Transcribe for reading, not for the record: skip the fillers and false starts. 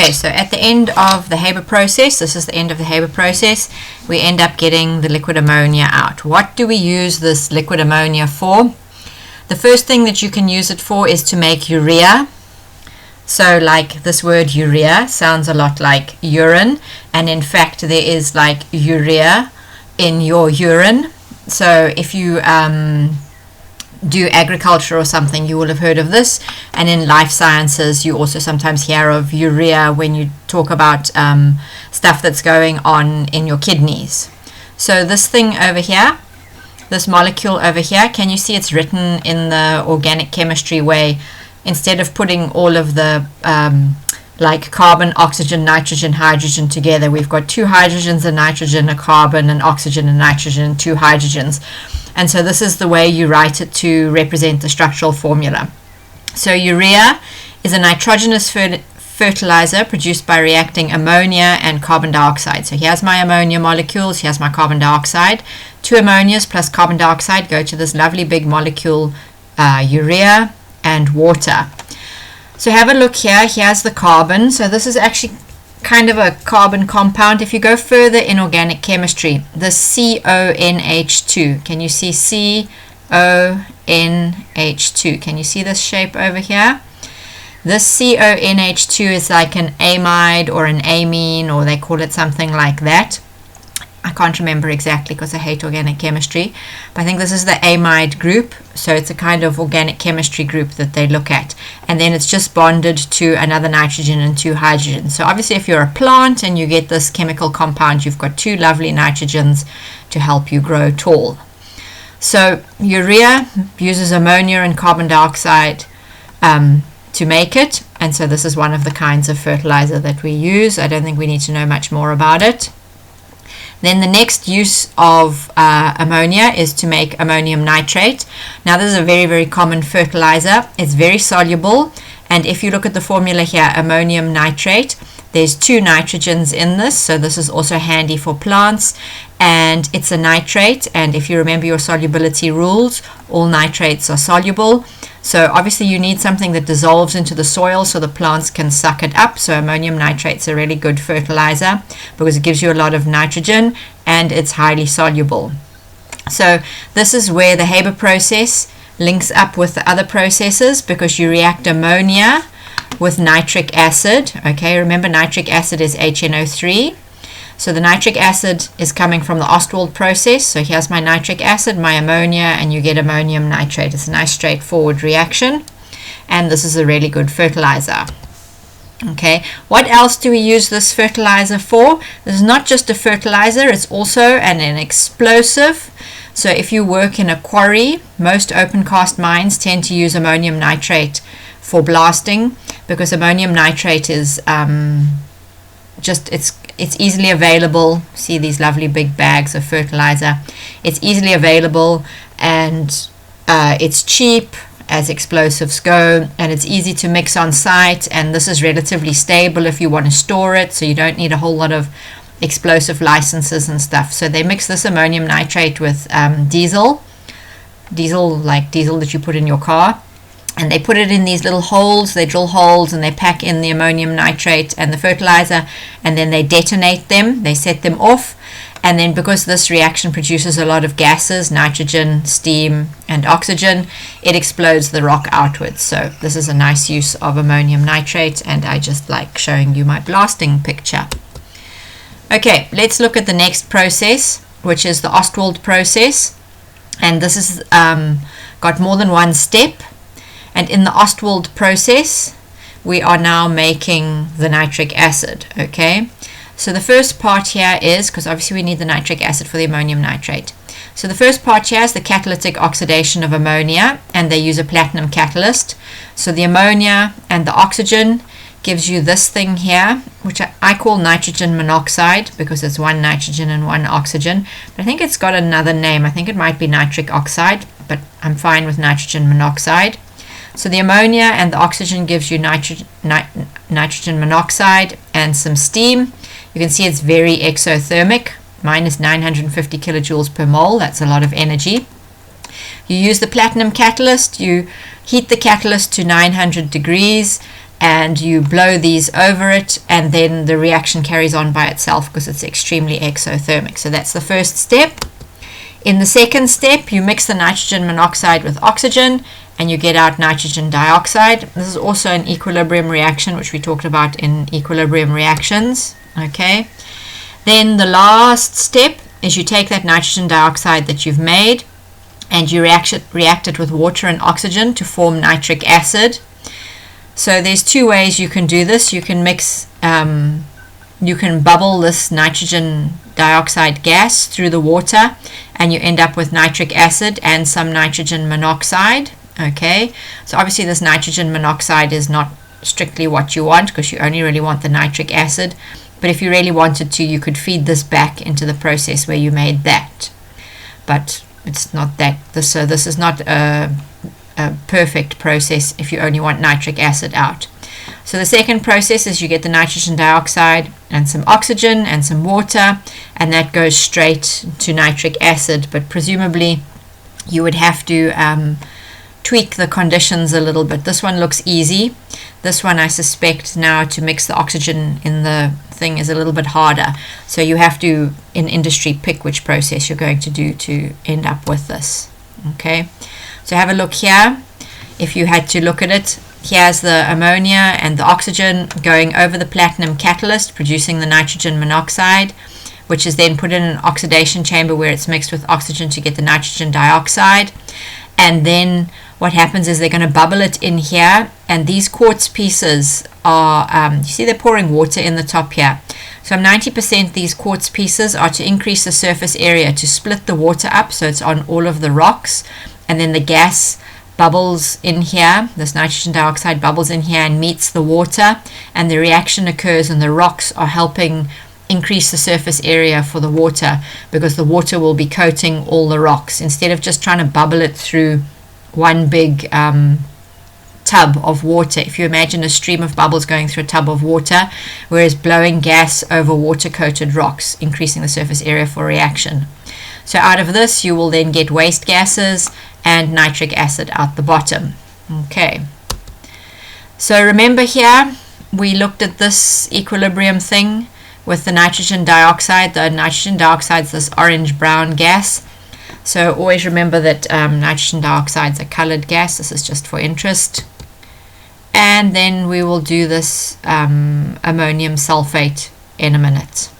Okay, so at the end of the Haber process, this is the end of the Haber process, we end up getting the liquid ammonia out. What do we use this liquid ammonia for? The first thing that you can use it for is to make urea. So like this word urea sounds a lot like urine, and in fact there is like urea in your urine. So if you do agriculture or something, you will have heard of this. And in life sciences, you also sometimes hear of urea when you talk about stuff that's going on in your kidneys. So this thing over here, this molecule over here, can you see it's written in the organic chemistry way? Instead of putting all of the like carbon, oxygen, nitrogen, hydrogen together, we've got two hydrogens, a nitrogen, a carbon, an oxygen, a nitrogen, two hydrogens. And so this is the way you write it to represent the structural formula. So urea is a nitrogenous fertilizer produced by reacting ammonia and carbon dioxide. So here's my ammonia molecules, here's my carbon dioxide. Two ammonias plus carbon dioxide go to this lovely big molecule urea and water. So have a look here, here's the carbon. So this is actually kind of a carbon compound. If you go further in organic chemistry, the CONH2, can you see CONH2? Can you see this shape over here? This CONH2 is like an amide or an amine, or they call it something like that. I can't remember exactly because I hate organic chemistry, but I think this is the amide group. So it's a kind of organic chemistry group that they look at, and then it's just bonded to another nitrogen and two hydrogens. So obviously if you're a plant and you get this chemical compound, you've got two lovely nitrogens to help you grow tall. So urea uses ammonia and carbon dioxide to make it, and so this is one of the kinds of fertilizer that we use. I don't think we need to know much more about it. Then the next use of ammonia is to make ammonium nitrate. Now this is a very, very common fertilizer. It's very soluble, and if you look at the formula here, ammonium nitrate, there's two nitrogens in this, so this is also handy for plants, and it's a nitrate, and if you remember your solubility rules, all nitrates are soluble. So obviously you need something that dissolves into the soil so the plants can suck it up. So ammonium nitrate's a really good fertilizer because it gives you a lot of nitrogen and it's highly soluble. So this is where the Haber process links up with the other processes, because you react ammonia with nitric acid. Okay, remember nitric acid is HNO3. So the nitric acid is coming from the Ostwald process. So here's my nitric acid, my ammonia, and you get ammonium nitrate. It's a nice straightforward reaction, and this is a really good fertilizer. Okay, what else do we use this fertilizer for? This is not just a fertilizer, it's also an explosive. So if you work in a quarry, most open cast mines tend to use ammonium nitrate for blasting, because ammonium nitrate is it's easily available. See these lovely big bags of fertilizer. It's easily available, and it's cheap as explosives go, and it's easy to mix on site, and this is relatively stable if you want to store it, so you don't need a whole lot of explosive licenses and stuff. So they mix this ammonium nitrate with diesel like diesel that you put in your car, and they put it in these little holes. They drill holes and they pack in the ammonium nitrate and the fertilizer, and then they detonate them, they set them off, and then because this reaction produces a lot of gases, nitrogen, steam and oxygen, it explodes the rock outwards. So this is a nice use of ammonium nitrate, and I just like showing you my blasting picture. Okay, let's look at the next process, which is the Ostwald process, and this is got more than one step. And in the Ostwald process, we are now making the nitric acid. Okay, so the first part here is, because obviously we need the nitric acid for the ammonium nitrate. So the first part here is the catalytic oxidation of ammonia, and they use a platinum catalyst. So the ammonia and the oxygen gives you this thing here, which I call nitrogen monoxide because it's one nitrogen and one oxygen. But I think it's got another name. I think it might be nitric oxide, but I'm fine with nitrogen monoxide. So the ammonia and the oxygen gives you nitrogen monoxide and some steam. You can see it's very exothermic, minus 950 kilojoules per mole. That's a lot of energy. You use the platinum catalyst, you heat the catalyst to 900 degrees, and you blow these over it, and then the reaction carries on by itself because it's extremely exothermic. So that's the first step. In the second step, you mix the nitrogen monoxide with oxygen, and you get out nitrogen dioxide. This is also an equilibrium reaction, which we talked about in equilibrium reactions. Okay. Then the last step is you take that nitrogen dioxide that you've made, and you react it with water and oxygen to form nitric acid. So there's two ways you can do this. You can mix, you can bubble this nitrogen dioxide gas through the water, and you end up with nitric acid and some nitrogen monoxide. Okay, so obviously this nitrogen monoxide is not strictly what you want, because you only really want the nitric acid. But if you really wanted to, you could feed this back into the process where you made that. But it's not that. So this is not a perfect process if you only want nitric acid out. So the second process is you get the nitrogen dioxide and some oxygen and some water, and that goes straight to nitric acid. But presumably you would have to tweak the conditions a little bit. This one looks easy. This one, I suspect now, to mix the oxygen in the thing is a little bit harder. So you have to, in industry, pick which process you're going to do to end up with this. Okay, so have a look here. If you had to look at it, here's the ammonia and the oxygen going over the platinum catalyst, producing the nitrogen monoxide, which is then put in an oxidation chamber where it's mixed with oxygen to get the nitrogen dioxide. And then what happens is they're going to bubble it in here, and these quartz pieces are, you see they're pouring water in the top here. So 90% these quartz pieces are to increase the surface area, to split the water up so it's on all of the rocks, and then the gas bubbles in here, this nitrogen dioxide bubbles in here and meets the water, and the reaction occurs, and the rocks are helping increase the surface area for the water, because the water will be coating all the rocks instead of just trying to bubble it through one big tub of water. If you imagine a stream of bubbles going through a tub of water, whereas blowing gas over water coated rocks, increasing the surface area for reaction. So out of this you will then get waste gases and nitric acid out the bottom. Okay, so remember here we looked at this equilibrium thing with the nitrogen dioxide. The nitrogen dioxide is this orange brown gas. So always remember that nitrogen dioxide is a colored gas. This is just for interest. And then we will do this ammonium sulfate in a minute.